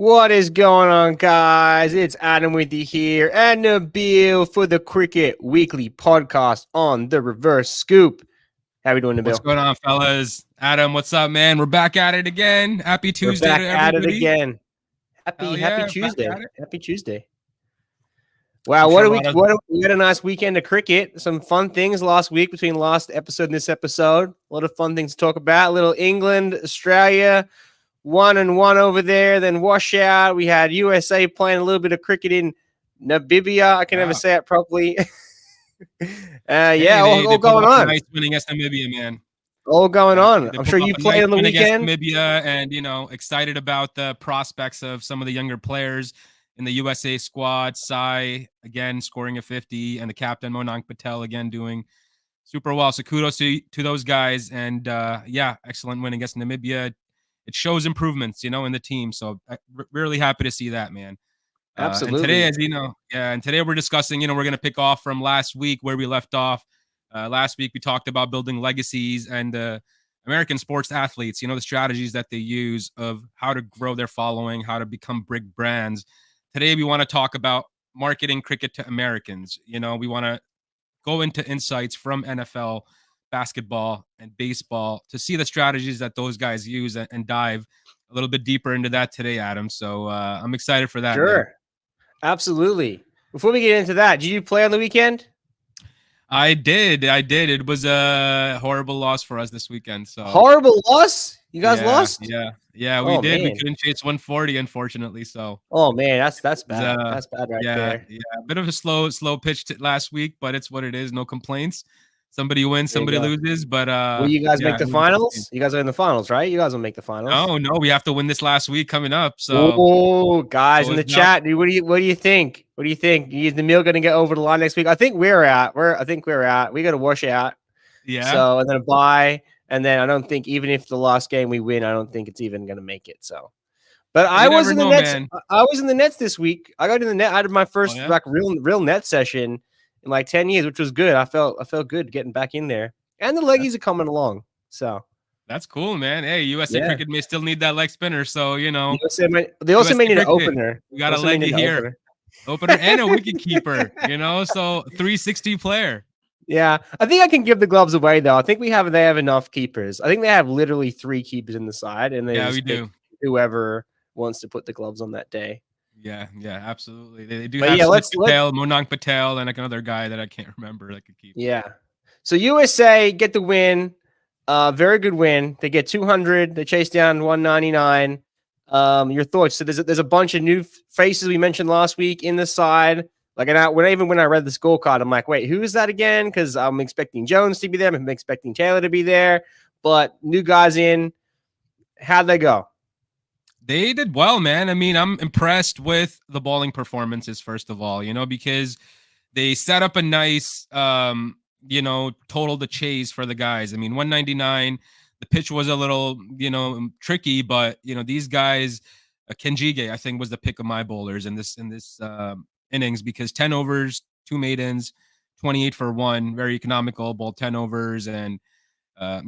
What is going on, guys? It's Adam with you here and Nabil for the Cricket Weekly podcast on the Reverse Scoop. How we doing, Nabil? What's going on, fellas? Adam, what's up, man? We're back at it again. Happy Tuesday to everybody. At it again. Happy Tuesday. Happy Tuesday. Wow, we had a nice weekend of cricket. Some fun things last week between last episode and this episode. A lot of fun things to talk about. A little England, Australia, 1-1 over there, then washout. We had USA playing a little bit of cricket in Namibia. I can never say it properly. All going on. Nice winning against Namibia, man. All going on. I'm sure you played on the weekend. Namibia, and excited about the prospects of some of the younger players in the USA squad. Sai again scoring a 50, and the captain Monang Patel again doing super well. So kudos to those guys, and excellent win against Namibia. It shows improvements, in the team. So I'm really happy to see that, man. Absolutely. And today, as you know, and today we're discussing, we're going to pick off from last week where we left off. Last week, we talked about building legacies and American sports athletes, the strategies that they use of how to grow their following, how to become big brands. Today, we want to talk about marketing cricket to Americans. We want to go into insights from NFL, basketball, and baseball to see the strategies that those guys use and dive a little bit deeper into that today, Adam. So I'm excited for that. Sure. Man. Absolutely. Before we get into that, did you play on the weekend? I did. It was a horrible loss for us this weekend. So horrible loss? You guys lost? Yeah, we did. Man. We couldn't chase 140, unfortunately. So man, that's bad. That's bad there. Yeah, a bit of a slow pitch last week, but it's what it is. No complaints. Somebody wins, somebody loses. But will you guys make the finals? You guys are in the finals, right? You guys will make the finals. No, we have to win this last week coming up. So guys in the chat, dude, what do you think? What do you think? Is the meal gonna get over the line next week? I think we're out. We got to wash out. Yeah. So and then a bye, and then I don't think even if the last game we win, I don't think it's even gonna make it. So. But I was in the Nets. Man. I was in the Nets this week. I got in the net. I did my first real net session in like 10 years, which was good. I felt good getting back in there, and the leggies are coming along. So that's cool, man. Hey, USA Cricket may still need that leg spinner, so they also may need an opener. We got a leggy here, opener and a wicket keeper. So 360 player. Yeah, I think I can give the gloves away though. I think they have enough keepers. I think they have literally 3 keepers in the side, and we do. Whoever wants to put the gloves on that day. Yeah, absolutely. They do have Patel, Monang Patel, and like another guy that I can't remember that could keep. Yeah. So USA get the win. Very good win. They get 200. They chase down 199. Your thoughts? So there's a bunch of new faces we mentioned last week in the side. Like, when I read the scorecard, I'm like, wait, who is that again? Because I'm expecting Jones to be there. I'm expecting Taylor to be there. But new guys in. How'd they go? They did well, man. I mean, I'm impressed with the bowling performances, first of all, because they set up a nice, total to chase for the guys. I mean, 199, the pitch was a little, tricky, but, these guys, Kenjige, I think, was the pick of my bowlers in this innings because 10 overs, 2 maidens, 28 for 1, very economical, bowled 10 overs, and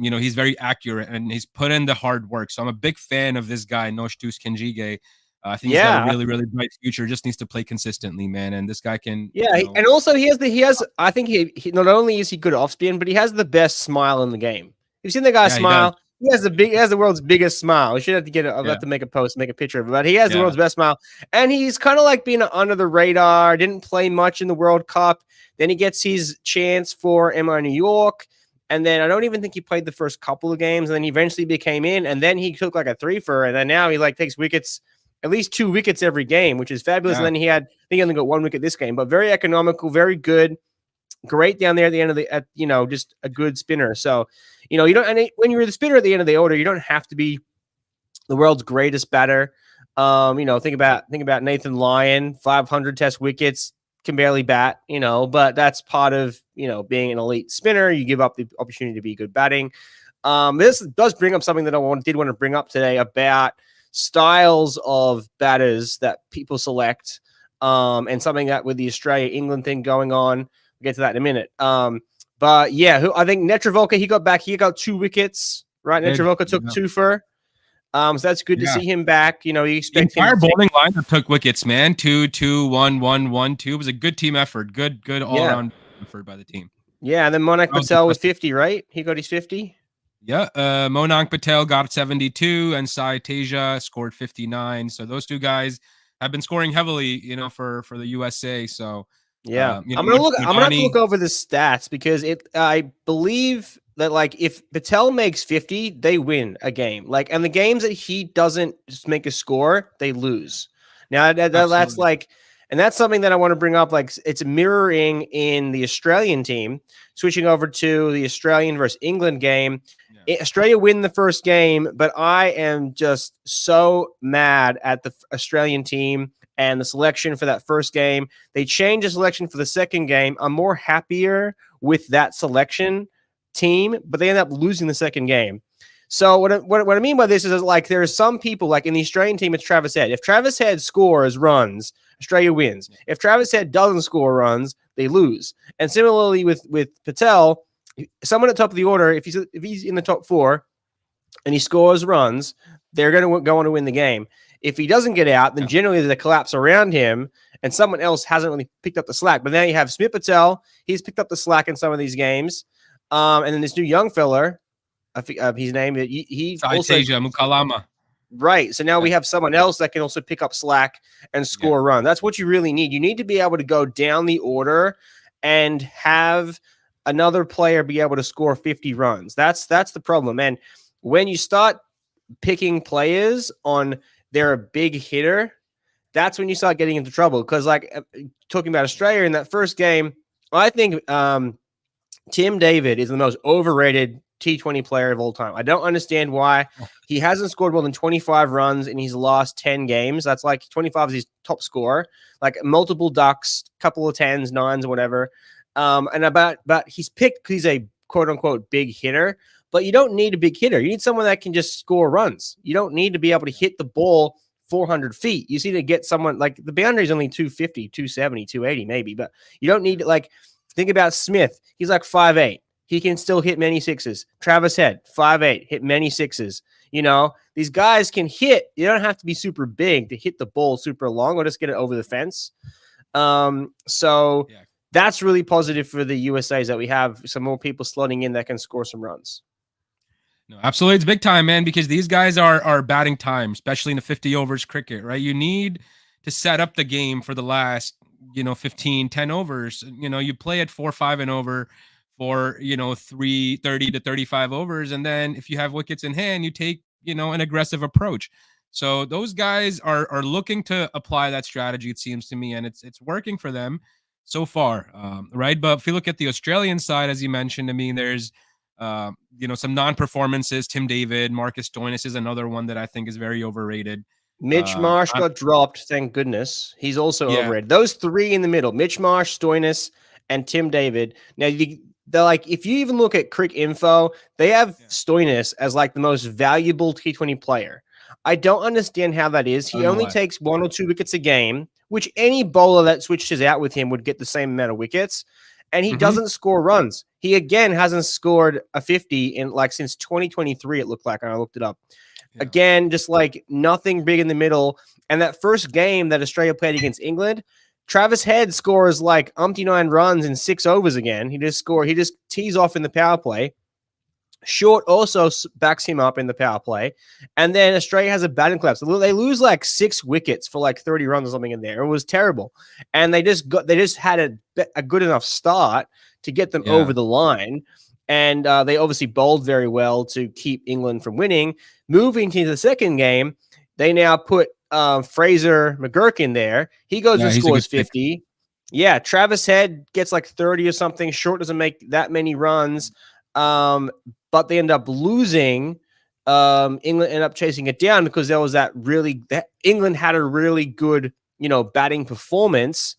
he's very accurate and he's put in the hard work. So I'm a big fan of this guy, Noshtus Kenjige. I think he's got a really, really bright future. Just needs to play consistently, man. And this guy can. Yeah, and also he has. I think he not only is he good off spin, but he has the best smile in the game. You've seen the guy smile. He has the world's biggest smile. We should have to get it. I'll have to make a picture of it. But he has the world's best smile, and he's kind of like being under the radar. Didn't play much in the World Cup. Then he gets his chance for MI New York. And then I don't even think he played the first couple of games. And then he eventually became in. And then he took like a 3-fer. And then now he takes wickets, at least 2 wickets every game, which is fabulous. Yeah. And then I think he only got 1 wicket this game. But very economical, very good. Great down there at the end of just a good spinner. So, you don't. And when you're the spinner at the end of the order, you don't have to be the world's greatest batter. Think about Nathan Lyon, 500 test wickets. Can barely bat, but that's part of, being an elite spinner. You give up the opportunity to be good batting. This does bring up something that I did want to bring up today about styles of batters that people select, and something that with the Australia-England thing going on. We'll get to that in a minute. But yeah, I think Netravolta, he got 2 wickets, right? Netravolta took 2-fer. So that's good to see him back. You expect the entire him to bowling lineup took wickets, man. 2-2, 1-1, 1-2. It was a good team effort. Good all around effort by the team. Yeah, and then Monak Patel with 50, right? He got his 50. Yeah, Monang Patel got 72, and Sai Teja scored 59. So those two guys have been scoring heavily, for the USA. So yeah, I'm gonna have to look over the stats because I believe that if Patel makes 50, they win a game. And the games that he doesn't just make a score, they lose. Now that's and that's something that I want to bring up. It's mirroring in the Australian team, switching over to the Australian versus England game. Yeah. Australia win the first game, but I am just so mad at the Australian team and the selection for that first game. They changed the selection for the second game. I'm more happier with that selection team, but they end up losing the second game. So what I mean by this is there are some people in the Australian team, it's Travis Head. If Travis Head scores runs, Australia wins. If Travis Head doesn't score runs, they lose. And similarly with Patel, someone at the top of the order, if he's in the top 4 and he scores runs, they're going to go on to win the game. If he doesn't get out, then generally there's a collapse around him and someone else hasn't really picked up the slack. But then you have Smith Patel. He's picked up the slack in some of these games. And then this new young fella, his name, he also Mukalama. Right. So now we have someone else that can also pick up slack and score a run. That's what you really need. You need to be able to go down the order and have another player be able to score 50 runs. That's the problem. And when you start picking players on they're a big hitter, that's when you start getting into trouble. Because talking about Australia in that first game, I think Tim David is the most overrated T20 player of all time. I don't understand why he hasn't scored more than 25 runs in his last 10 games. That's 25 is his top score, multiple ducks, couple of 10s, 9s, or whatever. But he's picked because he's a quote unquote big hitter, but you don't need a big hitter. You need someone that can just score runs. You don't need to be able to hit the ball 400 feet. You need to get someone the boundary is only 250, 270, 280 maybe, but you don't need think about Smith. He's 5'8". He can still hit many sixes. Travis Head, 5'8", hit many sixes. These guys can hit. You don't have to be super big to hit the ball super long or just get it over the fence. That's really positive for the USA is that we have some more people slotting in that can score some runs. No, absolutely. It's big time, man, because these guys are batting time, especially in the 50 overs cricket, right? You need to set up the game for the last, 15, 10 overs. You play at 4, 5 and over for 30 to 35 overs, and then if you have wickets in hand, you take an aggressive approach. So those guys are looking to apply that strategy, it seems to me, and it's working for them so far, right? But if you look at the Australian side, as you mentioned, I mean, there's some non-performances. Tim David, Marcus Stoinis is another one that I think is very overrated. Mitch Marsh got dropped, thank goodness. He's also overrated. Those three in the middle, Mitch Marsh, Stoinis, and Tim David. Now, they're if you even look at Crick Info, they have Stoinis as the most valuable T20 player. I don't understand how that is. He only takes 1 or 2 wickets a game, which any bowler that switches out with him would get the same amount of wickets. And he doesn't score runs. He, again, hasn't scored a 50 in since 2023, it looked like, and I looked it up. Yeah. Again, just nothing big in the middle. And that first game that Australia played against England, Travis Head scores 9 runs in 6 overs again. He just tees off in the power play. Short also backs him up in the power play. And then Australia has a batting collapse. They lose 6 wickets for 30 runs or something in there. It was terrible. And they just had a good enough start to get them over the line. And they obviously bowled very well to keep England from winning. Moving to the second game, they now put Fraser McGurk in there. He goes and scores 50. Pick. Yeah, Travis Head gets 30 or something. Short doesn't make that many runs. But they end up losing. England ended up chasing it down because there was that England had a really good, batting performance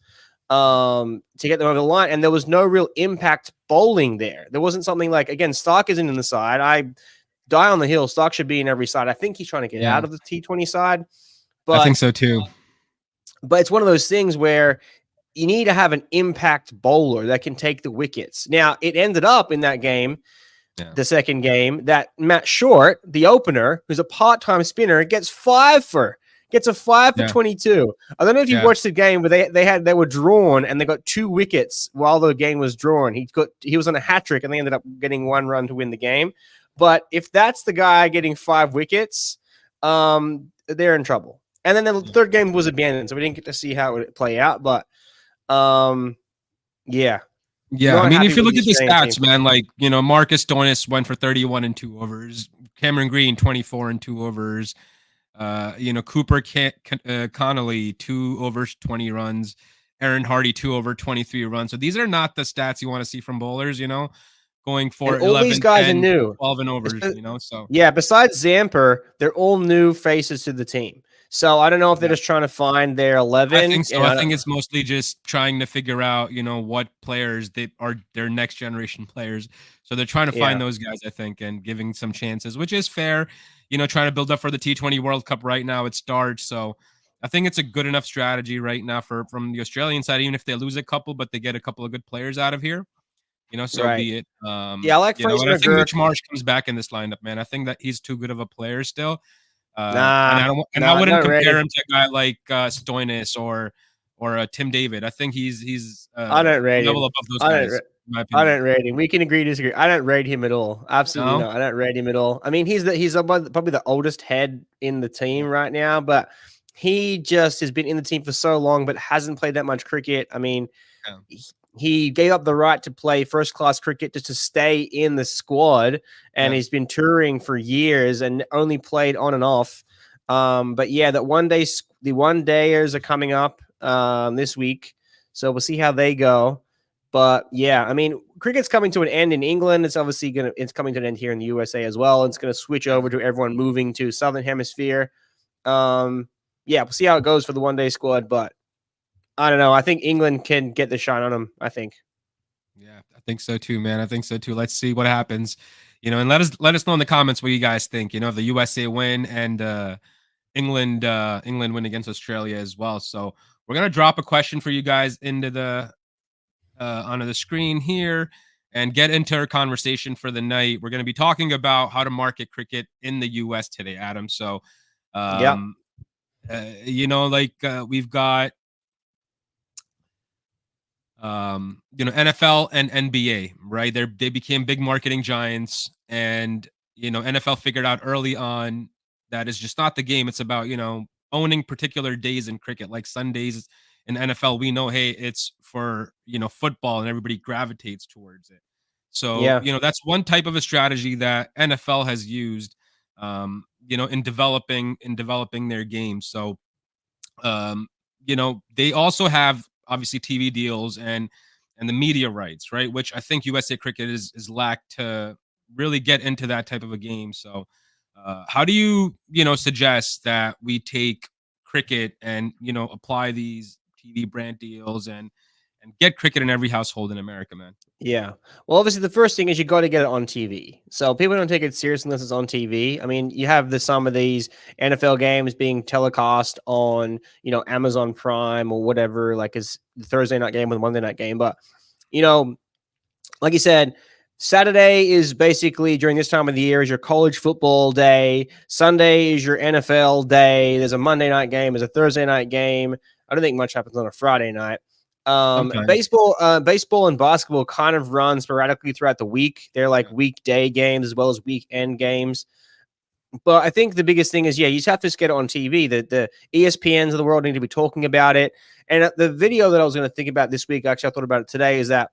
to get them over the line. And there was no real impact bowling there. There wasn't something again, Stark isn't in the side. I die on the hill. Stark should be in every side. I think he's trying to get out of the T20 side. But I think so too. But it's one of those things where you need to have an impact bowler that can take the wickets. Now, it ended up in that game the second game, that Matt Short, the opener, who's a part-time spinner, gets a 5 for 22. I don't know if you watched the game, but they were drawn and they got 2 wickets while the game was drawn. He was on a hat trick and they ended up getting 1 run to win the game. But if that's the guy getting 5 wickets, they're in trouble. And then the third game was abandoned, so we didn't get to see how it would play out. But yeah. Yeah, I mean, if you look at the stats, man, like, Marcus Stoinis went for 31 and 2 overs. Cameron Green, 24 and 2 overs. Cooper Connolly, 2 overs, 20 runs. Aaron Hardy, 2 over 23 runs. So these are not the stats you want to see from bowlers, going for all 11, these guys 10, are new. 12 and overs, so. Yeah, besides Zamper, they're all new faces to the team. So I don't know if they're just trying to find their 11. I think so. I think it's mostly just trying to figure out, what players they are their next generation players. So they're trying to find those guys, I think, and giving some chances, which is fair. Trying to build up for the T20 World Cup right now. It starts. So I think it's a good enough strategy right now from the Australian side, even if they lose a couple, but they get a couple of good players out of here. So be it. I like Fraser and I think Mitch Marsh comes back in this lineup, man. I think that he's too good of a player still. I wouldn't compare him to a guy like Stoinis or Tim David. I think he's I don't rate level him. above those guys. I don't rate him. We can agree to disagree. I don't rate him at all. Absolutely not. I don't rate him at all. I mean, he's probably the oldest head in the team right now, but he just has been in the team for so long, but hasn't played that much cricket. I mean, he gave up the right to play first-class cricket just to stay in the squad, and he's been touring for years and only played on and off. But yeah, the one-dayers are coming up this week, so we'll see how they go. But yeah, I mean, cricket's coming to an end in England. It's obviously it's coming to an end here in the USA as well. It's going to switch over to everyone moving to Southern Hemisphere. Yeah, we'll see how it goes for the one-day squad, but I don't know. I think England can get the shine on them, I think. Yeah, I think so too, man. I think so too. Let's see what happens. And let us know in the comments what you guys think. If the USA win and England win against Australia as well. So we're gonna drop a question for you guys into the onto the screen here and get into our conversation for the night. We're gonna be talking about how to market cricket in the US today, Adam. So we've got NFL and NBA, right? They became big marketing giants, and NFL figured out early on that is just not the game. It's about owning particular days in cricket, like Sundays in NFL. We know, hey, it's for football, and everybody gravitates towards it. So that's one type of a strategy that NFL has used, in developing their game. So they also have obviously TV deals and the media rights, right? Which I think USA Cricket is lacked to really get into that type of a game. So how do you suggest that we take cricket and apply these TV brand deals and get cricket in every household in America, man? Yeah. Well, obviously the first thing is you got to get it on TV. So people don't take it seriously unless it's on TV. I mean, you have some of these NFL games being telecast on, Amazon Prime or whatever, like it's the Thursday night game with Monday night game. But, like you said, Saturday is basically during this time of the year is your college football day. Sunday is your NFL day. There's a Monday night game. There's a Thursday night game. I don't think much happens on a Friday night. Baseball and basketball kind of run sporadically throughout the week. They're like weekday games as well as weekend games. But I think the biggest thing is, you just have to just get it on TV. The ESPNs of the world need to be talking about it. And the video that I was going to think about this week, actually, I thought about it today, is that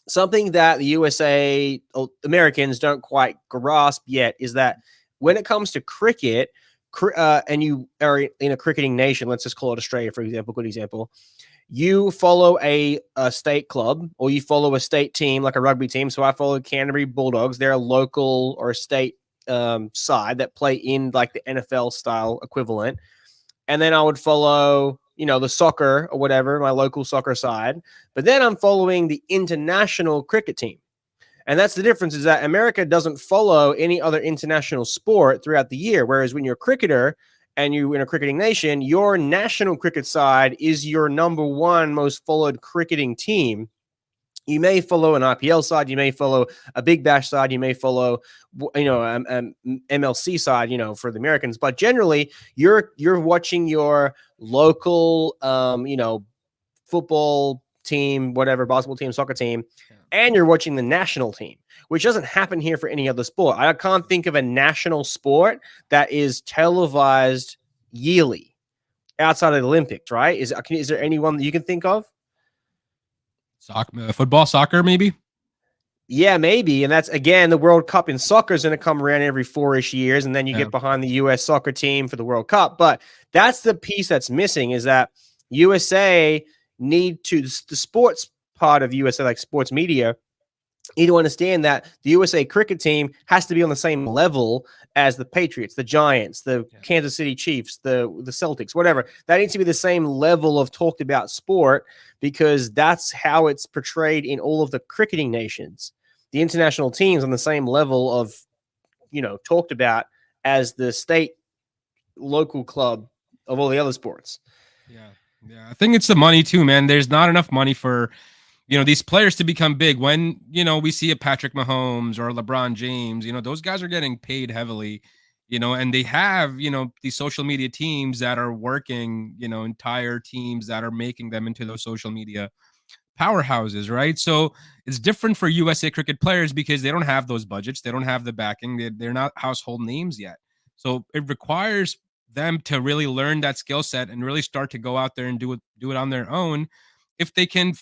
something that the USA Americans don't quite grasp yet is that when it comes to cricket, and you are in a cricketing nation, let's just call it Australia, for example, good example. You follow a state club or you follow a state team like a rugby team. So I follow Canterbury Bulldogs. They're a local or a state side that play in like the NFL style equivalent. And then I would follow, the soccer or whatever, my local soccer side. But then I'm following the international cricket team. And that's the difference, is that America doesn't follow any other international sport throughout the year. Whereas when you're a cricketer and you're in a cricketing nation, your national cricket side is your number one most followed cricketing team. You may follow an IPL side, you may follow a Big Bash side, you may follow, MLC side, for the Americans. But generally, you're watching your local, football team, whatever, basketball team, soccer team, and you're watching the national team, which doesn't happen here for any other sport. I can't think of a national sport that is televised yearly outside of the Olympics, right? Is there anyone that you can think of? Football, soccer, maybe. Yeah, maybe. And that's, again, the World Cup in soccer is going to come around every 4-ish years, and then you get behind the U.S. soccer team for the World Cup. But that's the piece that's missing, is that USA need to, the sports part of USA, like sports media, need to understand that the USA cricket team has to be on the same level as the Patriots, the Giants, the Kansas City Chiefs, the Celtics, whatever. That needs to be the same level of talked about sport, because that's how it's portrayed in all of the cricketing nations. The international teams on the same level of, talked about as the state local club of all the other sports. Yeah. I think it's the money too, man. There's not enough money for, these players to become big. When, we see a Patrick Mahomes or LeBron James, those guys are getting paid heavily, and they have, these social media teams that are working, entire teams that are making them into those social media powerhouses, right? So it's different for USA cricket players because they don't have those budgets. They don't have the backing. They're not household names yet. So it requires them to really learn that skill set and really start to go out there and do it on their own. If they can,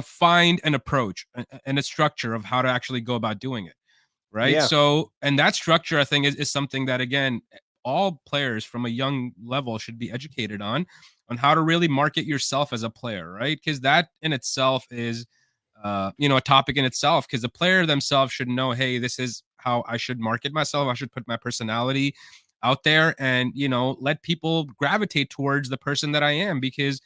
find an approach and a structure of how to actually go about doing it. Right. Yeah. So, and that structure, I think, is something that, again, all players from a young level should be educated on how to really market yourself as a player, right? Because that in itself is, a topic in itself, because the player themselves should know, hey, this is how I should market myself. I should put my personality out there and, let people gravitate towards the person that I am, because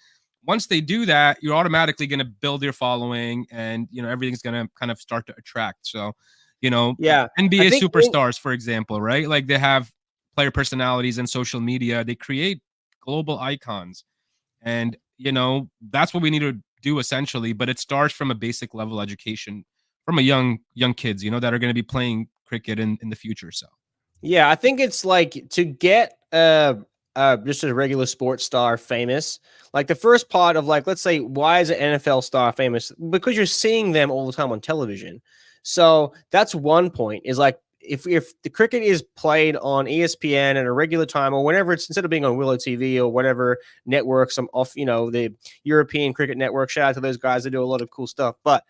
once they do that, you're automatically going to build your following and, everything's going to kind of start to attract. So, NBA superstars, for example, right? Like they have player personalities and social media. They create global icons. And, that's what we need to do essentially. But it starts from a basic level education from a young kids, that are going to be playing cricket in the future. So, yeah, I think it's like to get just a regular sports star famous. Like the first part of, like, let's say, why is an NFL star famous? Because you're seeing them all the time on television. So that's one point, is like, if the cricket is played on ESPN at a regular time, or whenever it's, instead of being on Willow TV or whatever network, some off, the European Cricket Network, shout out to those guys that do a lot of cool stuff. But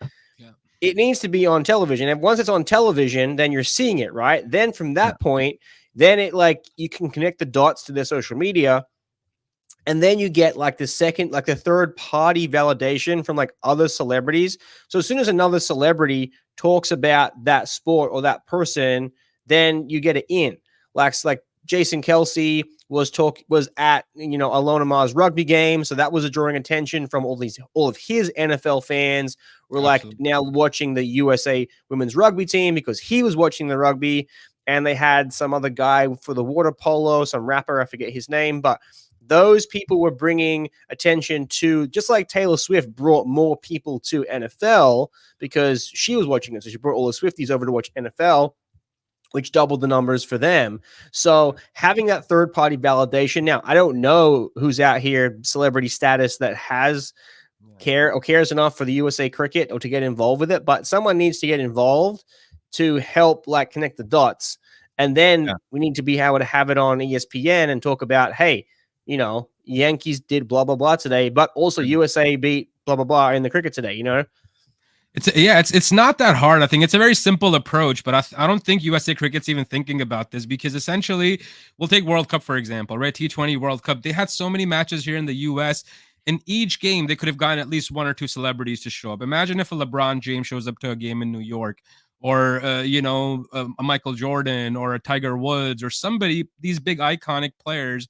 it needs to be on television. And once it's on television, then you're seeing it, right? Then from that point, then it, like, you can connect the dots to their social media. And then you get like the third party validation from like other celebrities. So as soon as another celebrity talks about that sport or that person, then you get it in. Like Jason Kelsey was at, Alona Mars rugby game. So that was drawing attention from all of his NFL fans were like now watching the USA women's rugby team because he was watching the rugby. And they had some other guy for the water polo, some rapper, I forget his name, but those people were bringing attention to, just like Taylor Swift brought more people to NFL because she was watching it. So she brought all the Swifties over to watch NFL, which doubled the numbers for them. So having that third party validation. Now, I don't know who's out here, celebrity status, that has cares enough for the USA cricket or to get involved with it, but someone needs to get involved to help like connect the dots. And then we need to be able to have it on ESPN and talk about, hey, Yankees did blah, blah, blah today, but also USA beat blah, blah, blah in the cricket today, It's not that hard. I think it's a very simple approach, but I don't think USA Cricket's even thinking about this, because essentially, we'll take World Cup, for example, right? T20 World Cup. They had so many matches here in the US. In each game, they could have gotten at least one or two celebrities to show up. Imagine if a LeBron James shows up to a game in New York, or, a Michael Jordan or a Tiger Woods or somebody, these big iconic players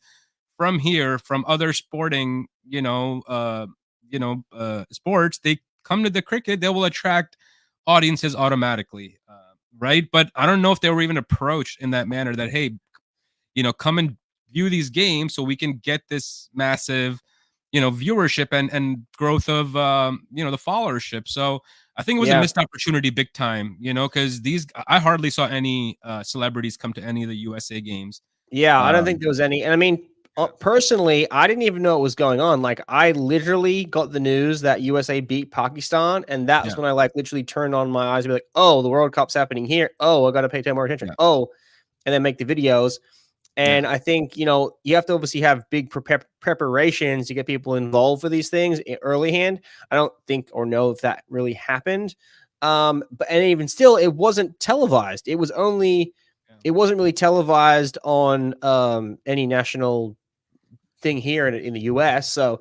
from here, from other sporting, sports, they come to the cricket, they will attract audiences automatically, right? But I don't know if they were even approached in that manner, that, hey, come and view these games so we can get this massive, viewership and growth of the followership. So I think it was a missed opportunity big time, because I hardly saw any celebrities come to any of the USA games. Yeah, I don't think there was any. And I mean, personally, I didn't even know what was going on. Like, I literally got the news that USA beat Pakistan, and that's when I literally turned on my eyes and be like, oh, the World Cup's happening here. Oh, I got to pay more attention. Oh, and then make the videos. And I think, you have to obviously have big preparations to get people involved for these things early hand. I don't think or know if that really happened. And even still, it wasn't televised. It wasn't really televised on any national thing here in the US. So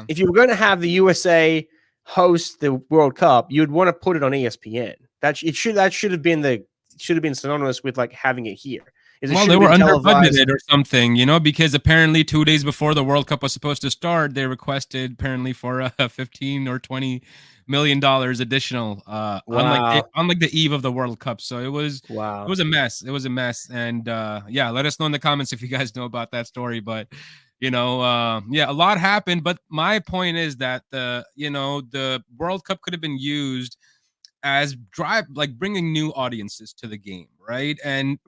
if you were going to have the USA host the World Cup, you'd want to put it on ESPN. That should have been synonymous with like having it here. Well, they were under budgeted or something, because apparently 2 days before the World Cup was supposed to start, they requested apparently for $15 or $20 million additional, unlike the eve of the World Cup. So it was a mess. It was a mess. And let us know in the comments if you guys know about that story. But a lot happened. But my point is that the World Cup could have been used as bringing new audiences to the game, right? And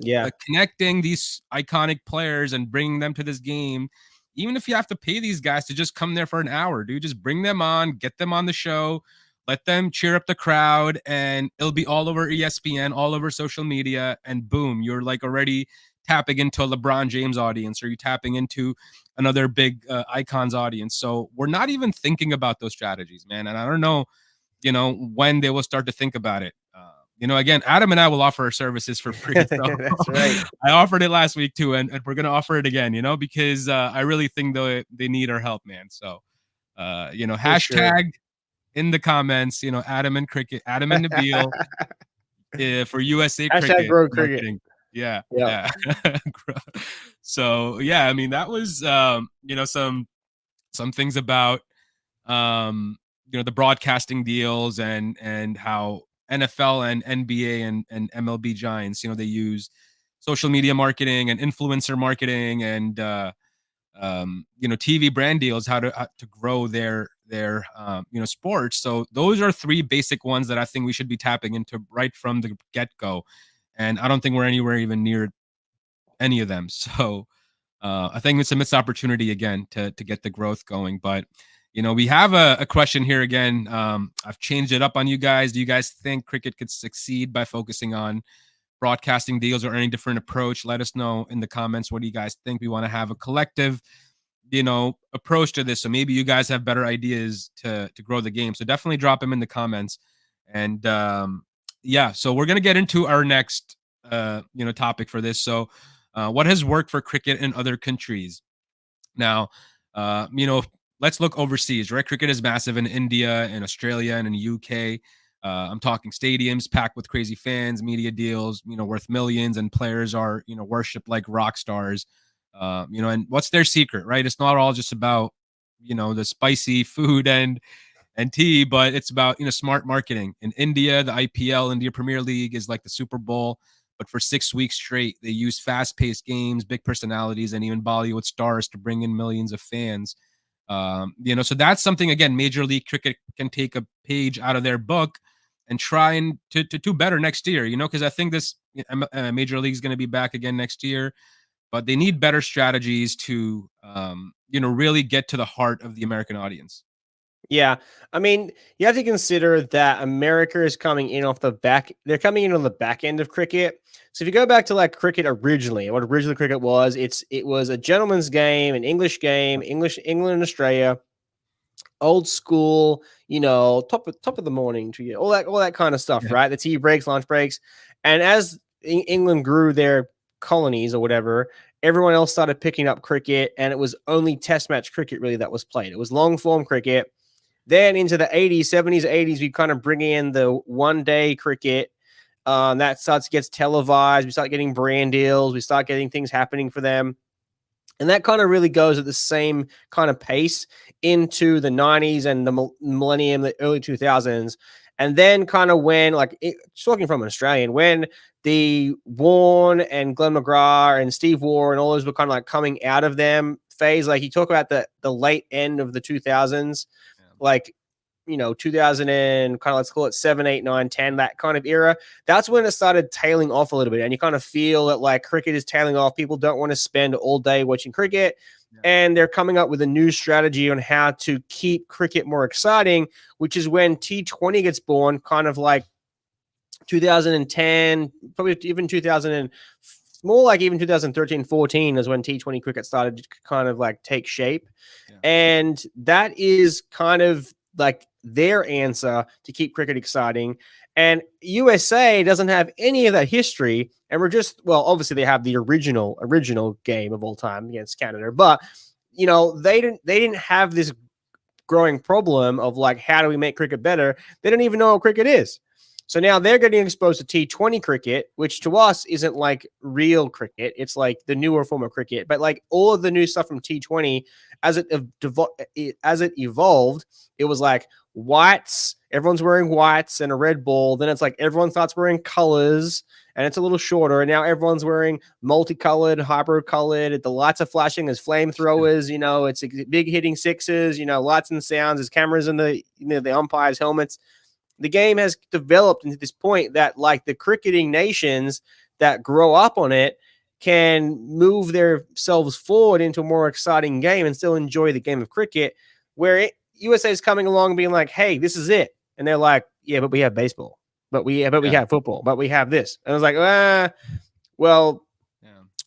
connecting these iconic players and bringing them to this game. Even if you have to pay these guys to just come there for an hour, dude, just bring them on, get them on the show, let them cheer up the crowd, and it'll be all over ESPN, all over social media, and boom, you're like already tapping into a LeBron James audience, or you're tapping into another big icons audience. So we're not even thinking about those strategies, man. And I don't know, when they will start to think about it. Again, Adam and I will offer our services for free. So That's right. I offered it last week too, and we're going to offer it again, because I really think they need our help, man. So, hashtag in the comments, Adam and Nabil for USA Cricket. Bro Cricket. Yeah. So, I mean, that was, some things about, the broadcasting deals and how NFL and NBA and MLB giants, they use social media marketing and influencer marketing and TV brand deals, how to grow their sports. So those are three basic ones that I think we should be tapping into right from the get-go. And I don't think we're anywhere even near any of them. So I think it's a missed opportunity again to get the growth going. But we have a question here again. I've changed it up on you guys. Do you guys think cricket could succeed by focusing on broadcasting deals or any different approach? Let us know in the comments. What do you guys think? We want to have a collective, approach to this. So maybe you guys have better ideas to grow the game. So definitely drop them in the comments. And so we're going to get into our next, topic for this. So what has worked for cricket in other countries? Now, let's look overseas, right? Cricket is massive in India and Australia and in the UK. I'm talking stadiums packed with crazy fans, media deals, worth millions, and players are, worshipped like rock stars. And what's their secret, right? It's not all just about, the spicy food and tea, but it's about, smart marketing. In India, the IPL, India Premier League, is like the Super Bowl, but for 6 weeks straight, they use fast-paced games, big personalities, and even Bollywood stars to bring in millions of fans. So that's something, again, Major League Cricket can take a page out of their book and try and to do better next year, because I think this Major League is going to be back again next year, but they need better strategies to, really get to the heart of the American audience. Yeah. I mean, you have to consider that America is coming in off the back. They're coming in on the back end of cricket. So if you go back to like cricket originally, what originally cricket was, it was a gentleman's game, an English game, England and Australia, old school, top of the morning to you, all that kind of stuff, right? The tea breaks, lunch breaks. And as England grew their colonies or whatever, everyone else started picking up cricket, and it was only test match cricket really that was played. It was long form cricket. Then into the 80s, 70s, 80s, we kind of bring in the one-day cricket. That gets televised. We start getting brand deals. We start getting things happening for them. And that kind of really goes at the same kind of pace into the 90s and the millennium, the early 2000s. And then kind of when, talking from an Australian, when the Warne and Glenn McGrath and Steve Waugh and all those were kind of like coming out of them phase. Like you talk about the late end of the 2000s, like 2000 and kind of, let's call it 7, 8, 9, 10, that kind of era. That's when it started tailing off a little bit, and you kind of feel that like cricket is tailing off. People don't want to spend all day watching cricket, and they're coming up with a new strategy on how to keep cricket more exciting, which is when T20 gets born, kind of like 2010, probably even 2000 and more like even 2013, 14 is when T20 cricket started to kind of like take shape. And that is kind of like their answer to keep cricket exciting. And USA doesn't have any of that history. And we're just, well, obviously they have the original game of all time against Canada, but they didn't have this growing problem of like, how do we make cricket better? They don't even know what cricket is. So now they're getting exposed to T20 cricket, which to us isn't like real cricket. It's like the newer form of cricket. But like all of the new stuff from T20, as it evolved, it was like whites. Everyone's wearing whites and a red ball. Then it's like everyone starts wearing colors, and it's a little shorter. And now everyone's wearing multicolored, hyper-colored. The lights are flashing. There's flamethrowers. It's big hitting sixes. Lights and sounds. There's cameras in the umpires' helmets. The game has developed into this point that like the cricketing nations that grow up on it can move themselves forward into a more exciting game and still enjoy the game of cricket, where USA is coming along and being like, hey, this is it. And they're like, yeah, but we have baseball, but we have football, but we have this. And I was like, well,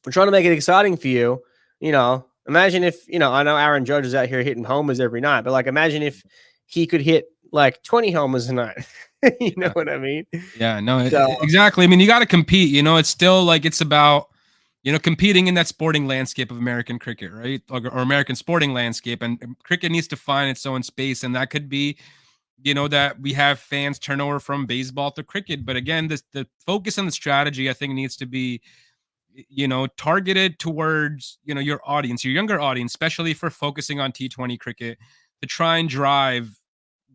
we're trying to make it exciting for you. Imagine if, I know Aaron Judge is out here hitting homers every night, but like, imagine if he could hit like 20 homers a night. You know what I mean? Yeah, no, exactly. I mean, you got to compete, it's still like, it's about, competing in that sporting landscape of American cricket, right? Or American sporting landscape. And cricket needs to find its own space. And that could be, that we have fans turn over from baseball to cricket. But again, the focus and the strategy, I think, needs to be, targeted towards, your audience, your younger audience, especially for focusing on T20 cricket, to try and drive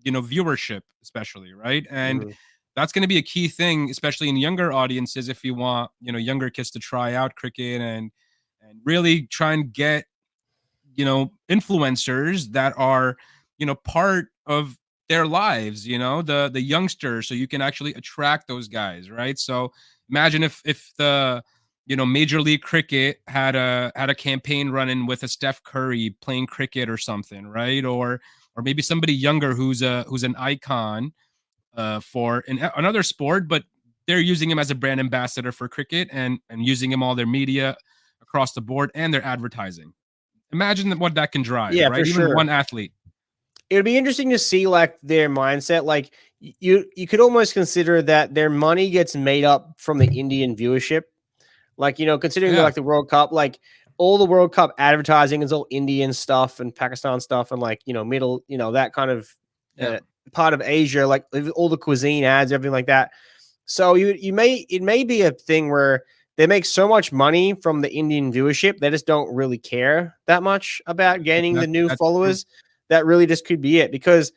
viewership, especially, right? And that's going to be a key thing, especially in younger audiences, if you want younger kids to try out cricket and really try and get influencers that are part of their lives, the youngsters, so you can actually attract those guys, right? So imagine if the Major League Cricket had a campaign running with a Steph Curry playing cricket or something, right? Or maybe somebody younger who's an icon for another sport, but they're using him as a brand ambassador for cricket and using him all their media across the board and their advertising. Imagine what that can drive, right? Even one athlete. It would be interesting to see like their mindset. Like you could almost consider that their money gets made up from the Indian viewership. Like, considering like the World Cup, like all the World Cup advertising is all Indian stuff and Pakistan stuff and like, middle, that kind of part of Asia, like all the cuisine ads, everything like that. So it may be a thing where they make so much money from the Indian viewership, they just don't really care that much about gaining the new followers. True. That really just could be it, because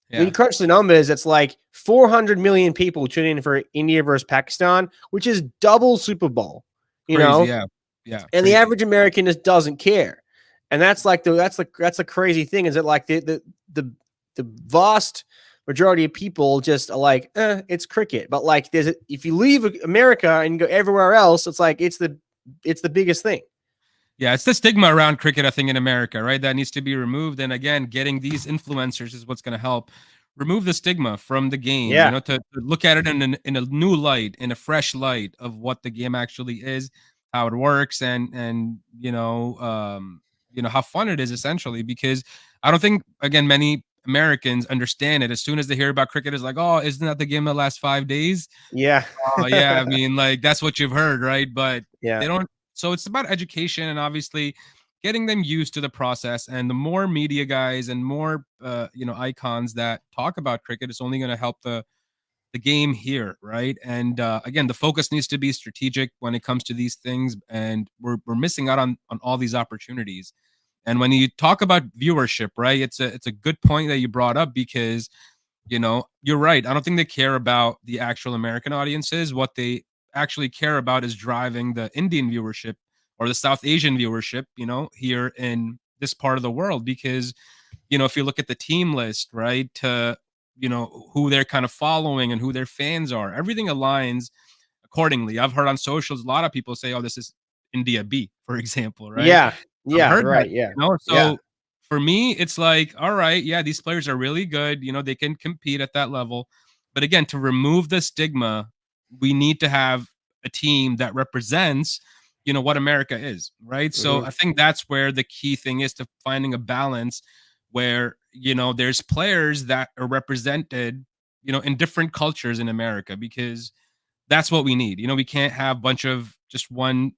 when you crunch the numbers, it's like 400 million people tune in for India versus Pakistan, which is double Super Bowl. Yeah. And crazy. The average American just doesn't care, and that's the crazy thing, is that like the vast majority of people just are like, it's cricket. But like, if you leave America and go everywhere else, it's like it's the biggest thing. Yeah, it's the stigma around cricket, I think, in America, right? That needs to be removed. And again, getting these influencers is what's going to help remove the stigma from the game. To look at it in a new light, in a fresh light of what the game actually is, how it works, and how fun it is, essentially. Because I don't think, again, many Americans understand it. As soon as they hear about cricket, it's like, oh, isn't that the game that lasts 5 days? Yeah. I mean, like, that's what you've heard, right? But they don't. So it's about education and obviously getting them used to the process. And the more media guys and more icons that talk about cricket, it's only going to help the game here, right? And again, the focus needs to be strategic when it comes to these things, and we're missing out on all these opportunities. And when you talk about viewership, right, it's a good point that you brought up, because you're right. I don't think they care about the actual American audiences. What they actually care about is driving the Indian viewership or the South Asian viewership, here in this part of the world. Because, if you look at the team list, right, to, who they're kind of following and who their fans are, everything aligns accordingly. I've heard on socials, a lot of people say, oh, this is India B, for example, right? Yeah. I've Yeah. heard that, Right. Yeah. Yeah. so for me, it's like, all right, yeah, these players are really good. They can compete at that level. But again, to remove the stigma, we need to have a team that represents, what America is, right? So I think that's where the key thing is, to finding a balance where, there's players that are represented, in different cultures in America, because that's what we need. We can't have a bunch of just one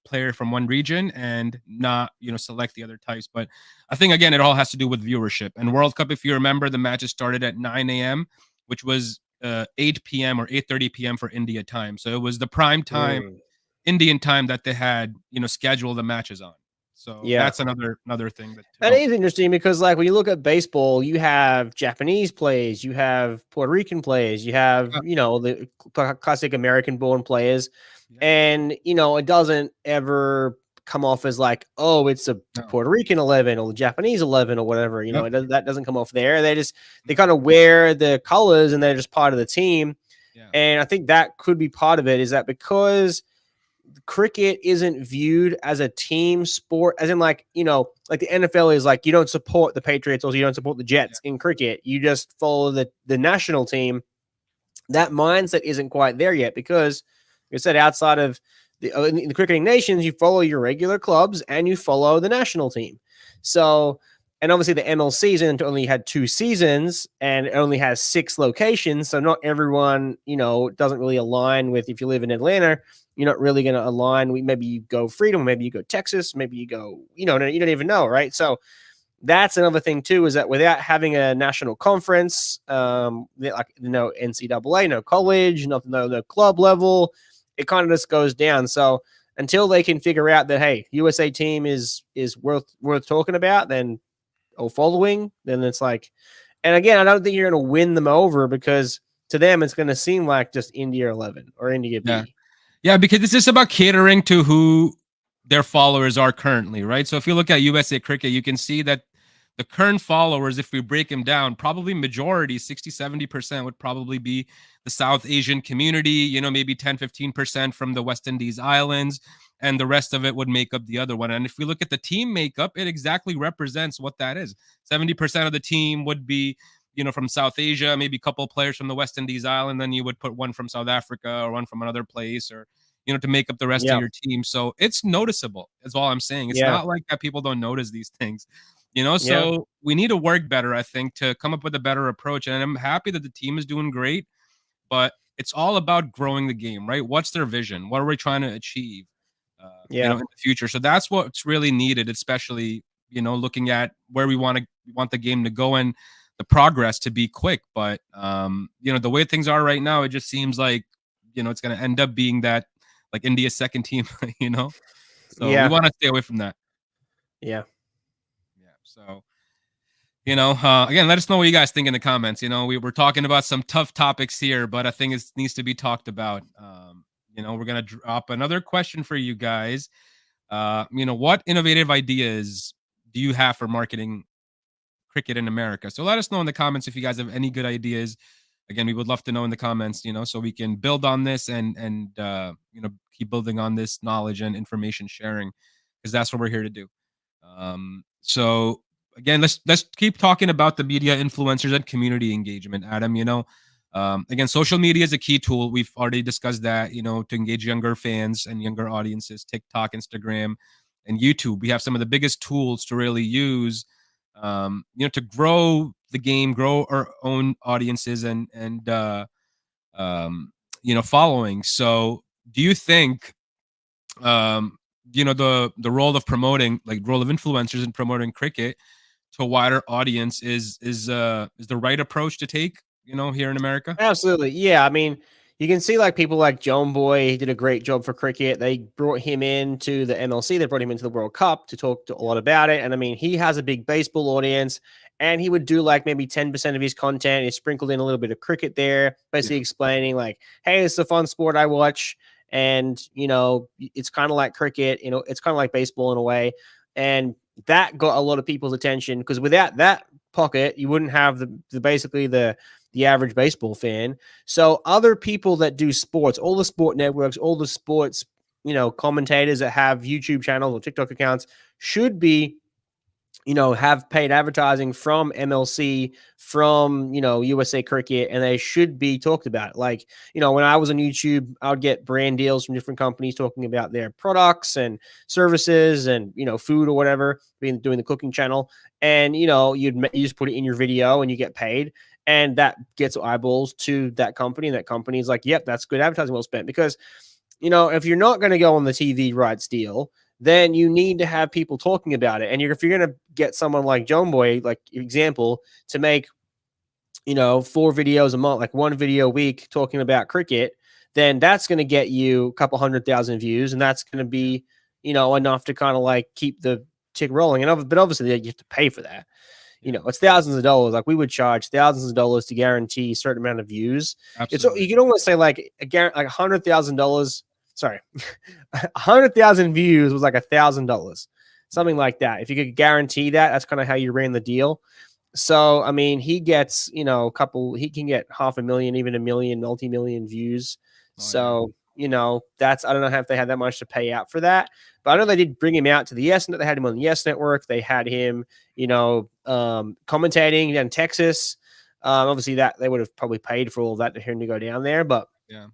player from one region and not, select the other types. But I think, again, it all has to do with viewership. And World Cup, if you remember, the matches started at 9 a.m., which was 8 p.m. or 8:30 p.m. for India time. So it was the prime time Indian time that they had, scheduled the matches on. So Yeah. that's another thing that That is interesting, because like when you look at baseball, you have Japanese players, you have Puerto Rican players, you have, the classic American born players. And, it doesn't ever come off as like, oh, it's a Puerto Rican 11 or the Japanese 11 or whatever, that doesn't come off there. They kind of wear the colors and they're just part of the team. And I think that could be part of it, is that because cricket isn't viewed as a team sport, as in like, like the NFL is like, you don't support the Patriots or you don't support the Jets in cricket. You just follow the national team. That mindset isn't quite there yet, because like I said, outside of in the cricketing nations, you follow your regular clubs and you follow the national team. So, and obviously the ML season only had 2 seasons and it only has 6 locations. So not everyone, doesn't really align with, if you live in Atlanta, you're not really going to align. Maybe you go Freedom, maybe you go Texas, maybe you go, you don't even know. Right. So that's another thing too, is that without having a national conference, like no NCAA, no college, no club level, it kind of just goes down. So until they can figure out that, hey, USA team is worth talking about, then or following, then it's like, and again, I don't think you're going to win them over, because to them it's going to seem like just India 11 or India B. Yeah, because it's just about catering to who their followers are currently, right? So if you look at USA Cricket, you can see that the current followers, if we break them down, probably majority, 60-70% would probably be the South Asian community, maybe 10-15% from the West Indies Islands, and the rest of it would make up the other one. And if we look at the team makeup, it exactly represents what that is. 70% of the team would be, from South Asia, maybe a couple of players from the West Indies Island, then you would put one from South Africa or one from another place, or, to make up the rest of your team. So it's noticeable, is all I'm saying. It's not like that people don't notice these things. So we need to work better, I think, to come up with a better approach. And I'm happy that the team is doing great, but it's all about growing the game, right? What's their vision? What are we trying to achieve, in the future? So that's what's really needed, especially, looking at where we want the game to go and the progress to be quick. But, the way things are right now, it just seems like, it's going to end up being that, like India's second team, So we want to stay away from that. Yeah. So, again, let us know what you guys think in the comments. We were talking about some tough topics here, but I think it needs to be talked about. We're going to drop another question for you guys. What innovative ideas do you have for marketing cricket in America? So let us know in the comments if you guys have any good ideas. Again, we would love to know in the comments, so we can build on this and keep building on this knowledge and information sharing, because that's what we're here to do. So again, let's keep talking about the media influencers and community engagement, Adam. Again, social media is a key tool. We've already discussed that, to engage younger fans and younger audiences. TikTok, Instagram, and YouTube. We have some of the biggest tools to really use, to grow the game, grow our own audiences and following. So do you think, the role of promoting, like role of influencers in promoting cricket to a wider audience is the right approach to take, here in America? Absolutely. Yeah. I mean, you can see like people like John Boy, he did a great job for cricket. They brought him into the MLC. They brought him into the World Cup to talk a lot about it. And I mean, he has a big baseball audience, and he would do like maybe 10% of his content. He sprinkled in a little bit of cricket there, basically explaining like, hey, it's a fun sport I watch. and it's kind of like cricket. It's kind of like baseball in a way, and that got a lot of people's attention because without that pocket, you wouldn't have the average baseball fan. So other people that do sports, all the sport networks, all the sports, commentators that have YouTube channels or TikTok accounts should be, have paid advertising from MLC, from, USA Cricket, and they should be talked about. Like, when I was on YouTube, I would get brand deals from different companies talking about their products and services and, food or whatever, doing the cooking channel. And, you just put it in your video and you get paid. And that gets eyeballs to that company. And that company is like, yep, that's good advertising well spent. Because, if you're not going to go on the TV rights deal, then you need to have people talking about it. And if you're going to get someone like John Boy, like example, to make, 4 videos a month, like 1 video a week talking about cricket, then that's going to get you a couple 100,000 views. And that's going to be, enough to kind of like keep the tick rolling. But obviously you have to pay for that. It's thousands of dollars. Like we would charge thousands of dollars to guarantee a certain amount of views. Absolutely. You can almost say like $100,000. Sorry, 100,000 views was like $1,000, something like that. If you could guarantee that, that's kind of how you ran the deal. So, I mean, he gets, he can get 500,000, even 1 million, multi-million views. So, I don't know if they had that much to pay out for that, but I know they did bring him out to the Yes Network. They had him on the Yes Network. They had him, commentating in Texas. Obviously that they would have probably paid for all of that to him to go down there, but yeah.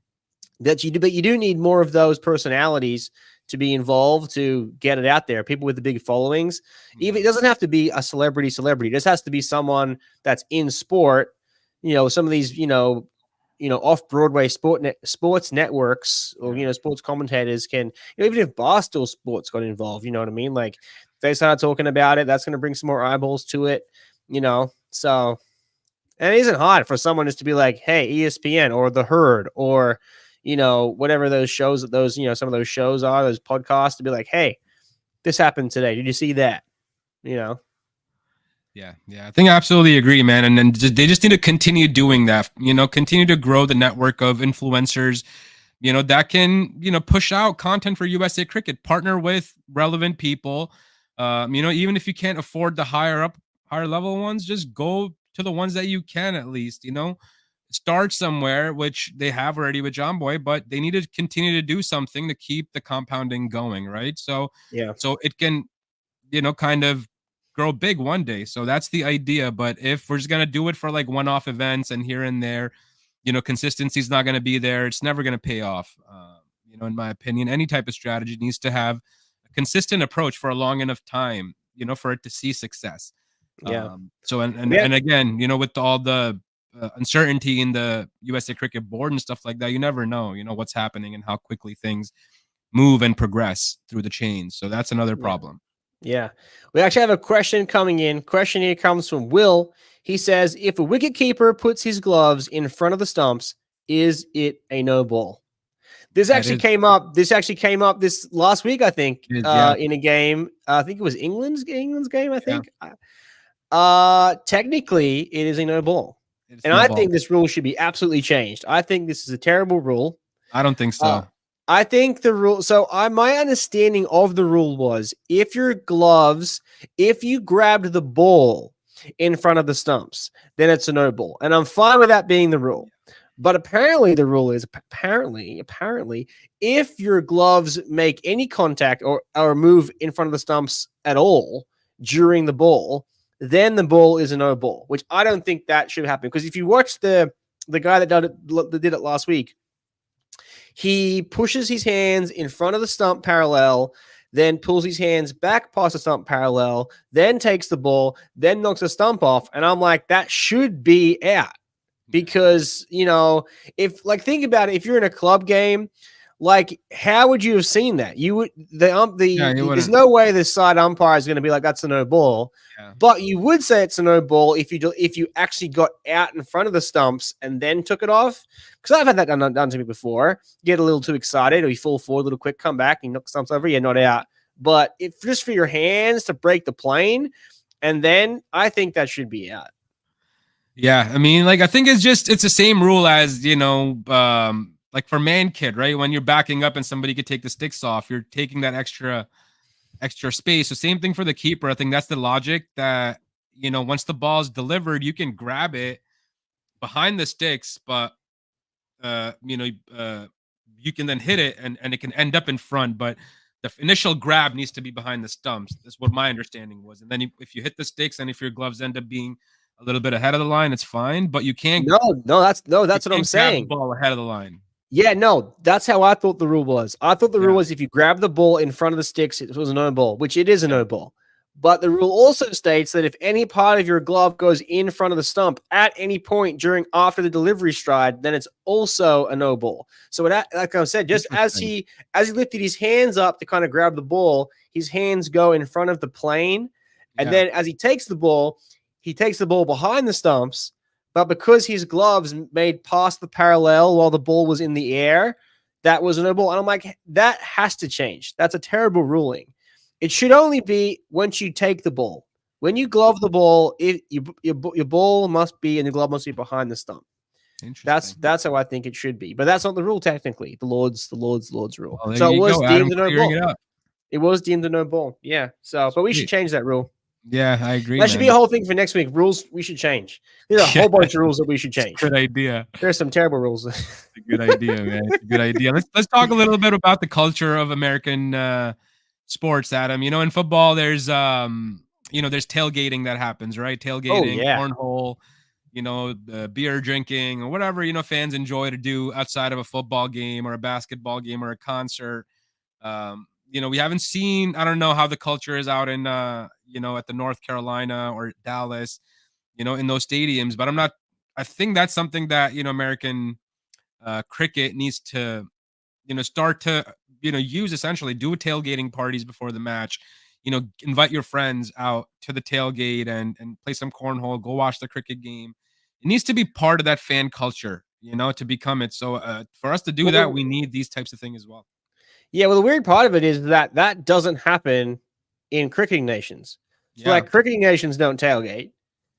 But you do need more of those personalities to be involved to get it out there. People with the big followings. Even it doesn't have to be a celebrity. It just has to be someone that's in sport. Some of these, off Broadway sports networks or sports commentators can, even if Barstool Sports got involved, you know what I mean? Like they started talking about it, that's going to bring some more eyeballs to it. So, and it isn't hard for someone just to be like, hey, ESPN or The Herd or whatever those shows that some of those shows are, those podcasts, to be like, hey, this happened today. Did you see that? Yeah. I think I absolutely agree, man. And then they just need to continue doing that, continue to grow the network of influencers, that can, push out content for USA Cricket, partner with relevant people. Even if you can't afford the higher level ones, just go to the ones that you can at least, start somewhere, which they have already with John Boy, but they need to continue to do something to keep the compounding going, right? So it can, kind of grow big one day. So that's the idea. But if we're just going to do it for like one-off events and here and there, consistency is not going to be there. It's never going to pay off. In my opinion, any type of strategy needs to have a consistent approach for a long enough time, for it to see success. Yeah. And again, with all the uncertainty in the USA Cricket Board and stuff like that, you never know, what's happening and how quickly things move and progress through the chains. So that's another problem. Yeah. We actually have a question coming in. Question here comes from Will. He says, if a wicketkeeper puts his gloves in front of the stumps, is it a no ball? This actually came up this last week, I think, in a game. I think it was England's game, I think. Technically, it is a no ball. I think this rule should be absolutely changed. I think this is a terrible rule. I don't think so. I think the rule. So my understanding of the rule was if you grabbed the ball in front of the stumps, then it's a no ball. And I'm fine with that being the rule. But apparently the rule is apparently, if your gloves make any contact or move in front of the stumps at all during the ball, then the ball is a no ball, which I don't think that should happen. Because if you watch the guy that did it last week, he pushes his hands in front of the stump parallel, then pulls his hands back past the stump parallel, then takes the ball, then knocks the stump off. And I'm like, that should be out. Because, think about it, if you're in a club game, like, how would you have seen that? There's no way the side umpire is going to be like, that's a no ball. Yeah. But you would say it's a no ball if you actually got out in front of the stumps and then took it off. Because I've had that done to me before. Get a little too excited, or you fall forward a little quick, come back, and knock the stumps over. You're not out. But if just for your hands to break the plane, and then I think that should be out. Yeah, I mean, I think it's the same rule as, like for man kid, right? When you're backing up and somebody could take the sticks off, you're taking that extra space. So same thing for the keeper. I think that's the logic that, you know, once the ball is delivered, you can grab it behind the sticks, but you know, you can then hit it and it can end up in front, but the initial grab needs to be behind the stumps. That's what my understanding was. And then if you hit the sticks and if your gloves end up being a little bit ahead of the line, it's fine, but you can't. That's what I'm grab the saying. ball ahead of the line. Yeah, no, that's how I thought the rule was. I thought the rule was if you grab the ball in front of the sticks, it was a no ball, which it is a no ball. But the rule also states that if any part of your glove goes in front of the stump at any point after the delivery stride, then it's also a no ball. So like I said, just as he lifted his hands up to kind of grab the ball, his hands go in front of the plane, and then as he takes the ball behind the stumps. But because his gloves made past the parallel while the ball was in the air, that was a no ball. And I'm like, that has to change. That's a terrible ruling. It should only be once you take the ball. When you glove the ball, your ball must be and the glove must be behind the stump. That's how I think it should be. But that's not the rule technically. The Lord's rule. Well, so it was deemed a no ball. It was deemed a no ball. Yeah. So, but we should change that rule. Yeah, I agree. That should be a whole thing for next week. Rules we should change. There's a whole bunch of rules that we should change. Good idea. There's some terrible rules. It's a good idea, man. It's a good idea. Let's talk a little bit about the culture of American sports, Adam. You know, in football, there's there's tailgating that happens, right? Tailgating, cornhole, you know, beer drinking or whatever, you know, fans enjoy to do outside of a football game or a basketball game or a concert. You know, we haven't seen, I don't know how the culture is out in, you know, at the North Carolina or Dallas, you know, in those stadiums, but I think that's something that, you know, American cricket needs to, you know, start to, you know, use essentially, do tailgating parties before the match, you know, invite your friends out to the tailgate and play some cornhole, go watch the cricket game. It needs to be part of that fan culture, you know, to become it. So for us to do that, we need these types of things as well. Yeah, well, the weird part of it is that doesn't happen in cricketing nations. So like cricketing nations don't tailgate.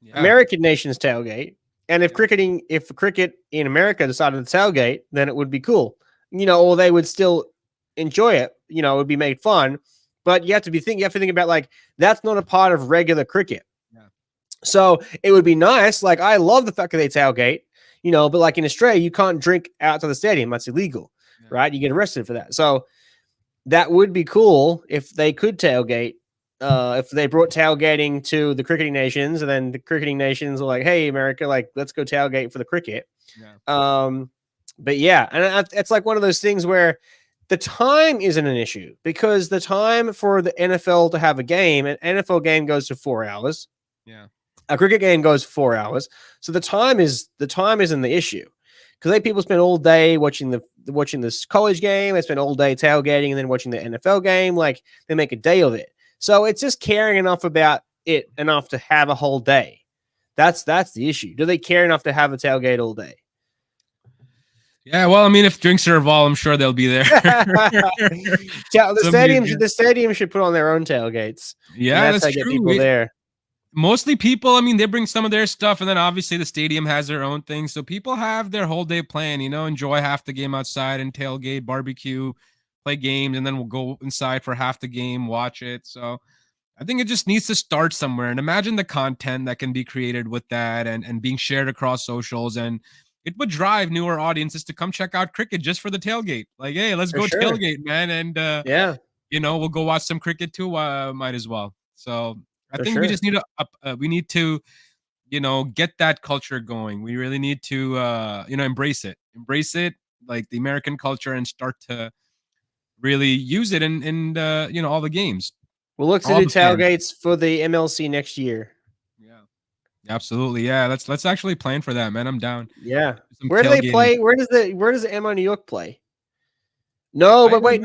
Yeah. American nations tailgate. And if cricket in America decided to tailgate, then it would be cool. You know, or they would still enjoy it. You know, it would be made fun. But you have to think about like that's not a part of regular cricket. Yeah. So it would be nice. Like I love the fact that they tailgate, you know, but like in Australia, you can't drink outside the stadium. That's illegal. Yeah. Right? You get arrested for that. So that would be cool if they could tailgate, if they brought tailgating to the cricketing nations, and then the cricketing nations were like, "Hey, America, like let's go tailgate for the cricket." Yeah. But yeah, and it's like one of those things where the time isn't an issue because the time for the NFL to have a game, an NFL game goes to 4 hours. Yeah, a cricket game goes 4 hours, so the time isn't the issue. Because people spend all day watching this college game, they spend all day tailgating, and then watching the NFL game. Like they make a day of it. So it's just caring enough about it enough to have a whole day. That's the issue. Do they care enough to have a tailgate all day? Yeah, well, I mean, if drinks are involved, I'm sure they'll be there. The stadium should put on their own tailgates. Yeah, that's how get people there. Mostly people, I mean, they bring some of their stuff, and then obviously the stadium has their own thing. So people have their whole day plan, you know, enjoy half the game outside and tailgate, barbecue, play games, and then we'll go inside for half the game, watch it. So I think it just needs to start somewhere. And imagine the content that can be created with that and being shared across socials. And it would drive newer audiences to come check out cricket just for the tailgate. Like, hey, let's go tailgate, man. And, you know, we'll go watch some cricket too. Might as well. So I think we just need to, you know, get that culture going. We really need to, you know, embrace it like the American culture and start to really use it in you know, all the games. We'll look to do tailgates for the MLC next year. Yeah, absolutely. Yeah. Let's actually plan for that, man. I'm down. Yeah. Where do they play? Where does the MO New York play? No, but wait.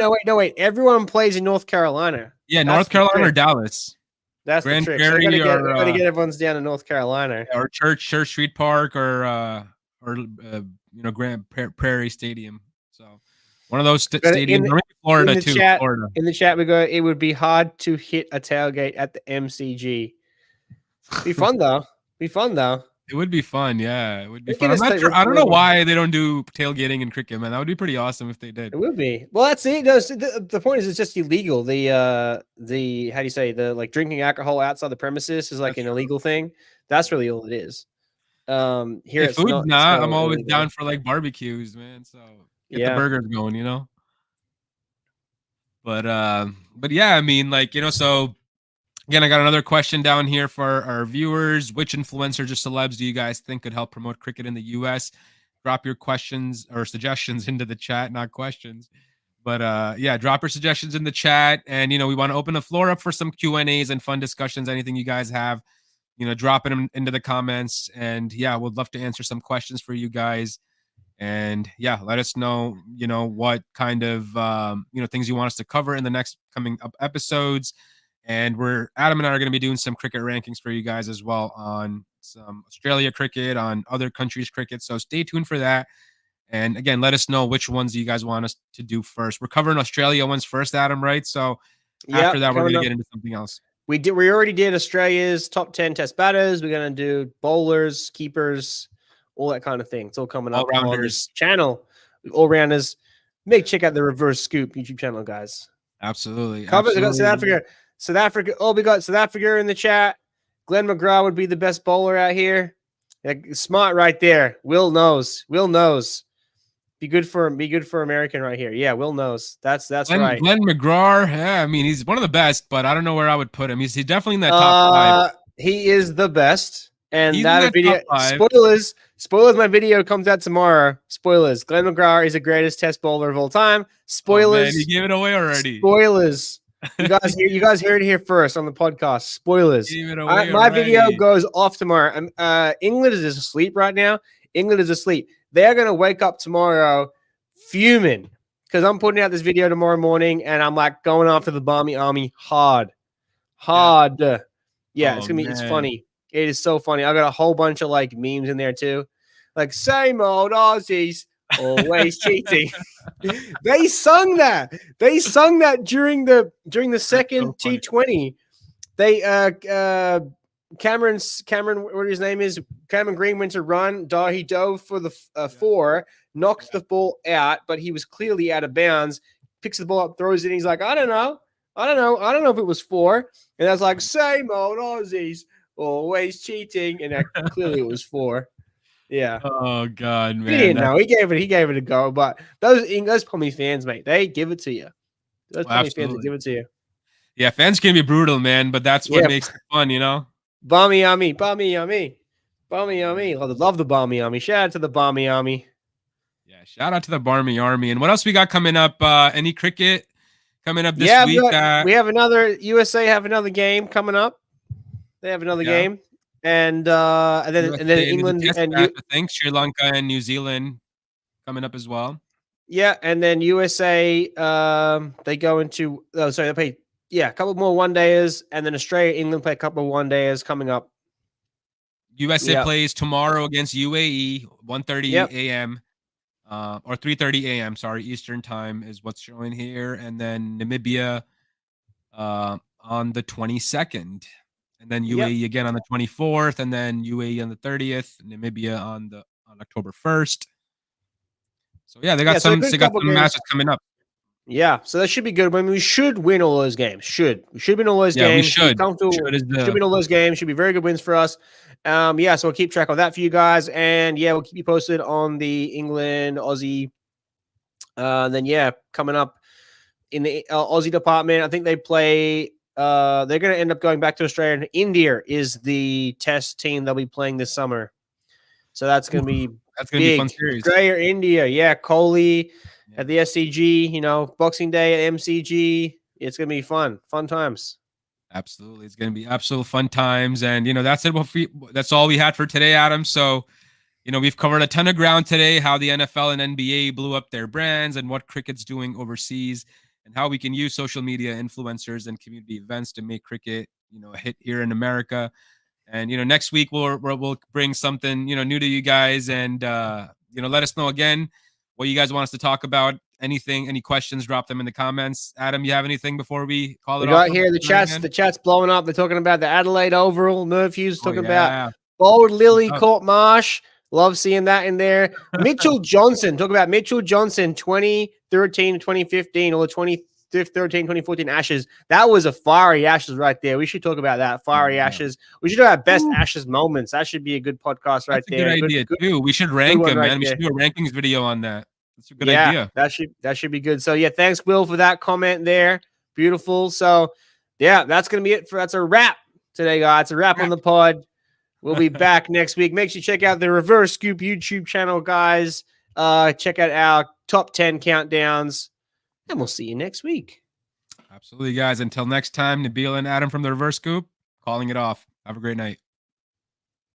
Everyone plays in North Carolina. Yeah. North Carolina or Dallas. That's Grand the trick. Prairie, so gotta get everyone's down in North Carolina, or Church Street Park, or you know, Grand Prairie Stadium. So one of those stadiums. Florida too. Florida. In the chat, we go. It would be hard to hit a tailgate at the MCG. Be fun though. It would be fun. Yeah, it would be Let's fun. get a I'm not state sure. I don't know referendum. why they don't do tailgating in cricket, man. That would be pretty awesome if they did. It would be. Well, that's it. No, the point is, it's just illegal. The how do you say, the like drinking alcohol outside the premises is like That's an true. illegal thing. That's really all it is. Here Hey, it's food's not. It's not not. I'm always illegal. down for like barbecues, man. So get the Yeah. burgers going, you know. But yeah, I mean, like, you know, so again, I got another question down here for our viewers. Which influencers or celebs do you guys think could help promote cricket in the US? Drop your questions or suggestions into the chat, not questions. But yeah, drop your suggestions in the chat. And, you know, we want to open the floor up for some Q&As and fun discussions. Anything you guys have, you know, drop them into the comments. And yeah, we'd love to answer some questions for you guys. And yeah, let us know, you know, what kind of, you know, things you want us to cover in the next coming up episodes. And Adam and I are going to be doing some cricket rankings for you guys as well on some Australia cricket, on other countries' cricket. So stay tuned for that. And again, let us know which ones you guys want us to do first. We're covering Australia ones first, Adam, right? So after that, we're going to get into something else. We already did Australia's top 10 test batters. We're going to do bowlers, keepers, all that kind of thing. It's all coming up on this channel. All rounders. Check out the Reverse Scoop YouTube channel, guys. Absolutely. We got South Africa. South Africa. Oh, we got South Africa in the chat. Glenn McGrath would be the best bowler out here. Smart right there. Will knows. Be good for American right here. Yeah, Will knows. That's right. Glenn McGrath. Yeah, I mean, he's one of the best, but I don't know where I would put him. He's definitely in that top 5. He is the best. And he's that video, spoilers, my video comes out tomorrow. Spoilers. Glenn McGrath is the greatest test bowler of all time. Spoilers. Oh, man, you gave it away already. Spoilers. You guys heard it here first on the podcast. Spoilers. My video goes off tomorrow. England is asleep right now. England is asleep. They're going to wake up tomorrow fuming because I'm putting out this video tomorrow morning and I'm like going after the Barmy Army hard. Yeah, it's going to be, it's funny. It is so funny. I got a whole bunch of like memes in there too. Like, same old Aussies, always cheating. They sung that. during the second T20. They Cameron, what his name is, Cameron Green went to run. He dove for the 4, knocked the ball out, but he was clearly out of bounds. Picks the ball up, throws it. And he's like, I don't know if it was 4. And I was like, same old Aussies, always cheating. And clearly it was 4. Yeah. Oh God, man. He didn't know. He gave it a go. But those Pommy fans, mate, they give it to you. Those Pommy fans give it to you. Yeah, fans can be brutal, man, but that's what makes it fun, you know. Balmy Army. Love the Balmy Army. Shout out to the Balmy Army. Yeah, shout out to the Balmy Army. And what else we got coming up? Any cricket coming up this week? We have another USA have another game coming up. They have another game, and then England and I think Sri Lanka and New Zealand coming up as well. Yeah, and then USA they go into they play a couple more one-dayers, and then Australia, England play a couple of one-dayers coming up. USA plays tomorrow against UAE, 1:30 a.m. Or 3:30 a.m. Sorry, Eastern time is what's showing here, and then Namibia on the 22nd, and then UAE again on the 24th, and then UAE on the 30th, Namibia on October 1st. So yeah, they got some matches coming up. Yeah, so that should be good. I mean, we should win all those games. We should win all those games. We should. Should win all those games. Should be very good wins for us. So we'll keep track of that for you guys. And we'll keep you posted on the England, Aussie. Then coming up in the Aussie department, I think they play. They're going to end up going back to Australia. And India is the test team they'll be playing this summer. So that's going to be be a fun series. Australia, India, Kohli. At the SCG, Boxing Day at MCG, it's gonna be fun times. Absolutely, it's gonna be absolute fun times, and that's it. That's all we had for today, Adam. So, we've covered a ton of ground today. How the NFL and NBA blew up their brands, and what cricket's doing overseas, and how we can use social media influencers and community events to make cricket, a hit here in America. And next week we'll bring something new to you guys, and let us know again what you guys want us to talk about. Any questions, drop them in the comments. Adam, you have anything before we call it off? We got here the chat's blowing up. They're talking about the Adelaide Oval. Merv Hughes talking about Bold Lily Court Marsh. Love seeing that in there. Mitchell Johnson. Talk about Mitchell Johnson, 2013 to 2015, or the 2013, 2014 Ashes. That was a fiery Ashes right there. We should talk about that. Fiery Ashes. We should do our best Ashes moments. That should be a good podcast right there. That's a good idea, too. We should rank them, man. We should do a rankings video on that. That's a good idea. That should be good. So, yeah, thanks, Will, for that comment there. Beautiful. So, yeah, that's going to be it. That's a wrap today, guys. It's a wrap on the pod. We'll be back next week. Make sure you check out the Reverse Scoop YouTube channel, guys. Check out our top 10 countdowns, and we'll see you next week. Absolutely, guys. Until next time, Nabil and Adam from the Reverse Scoop, calling it off. Have a great night.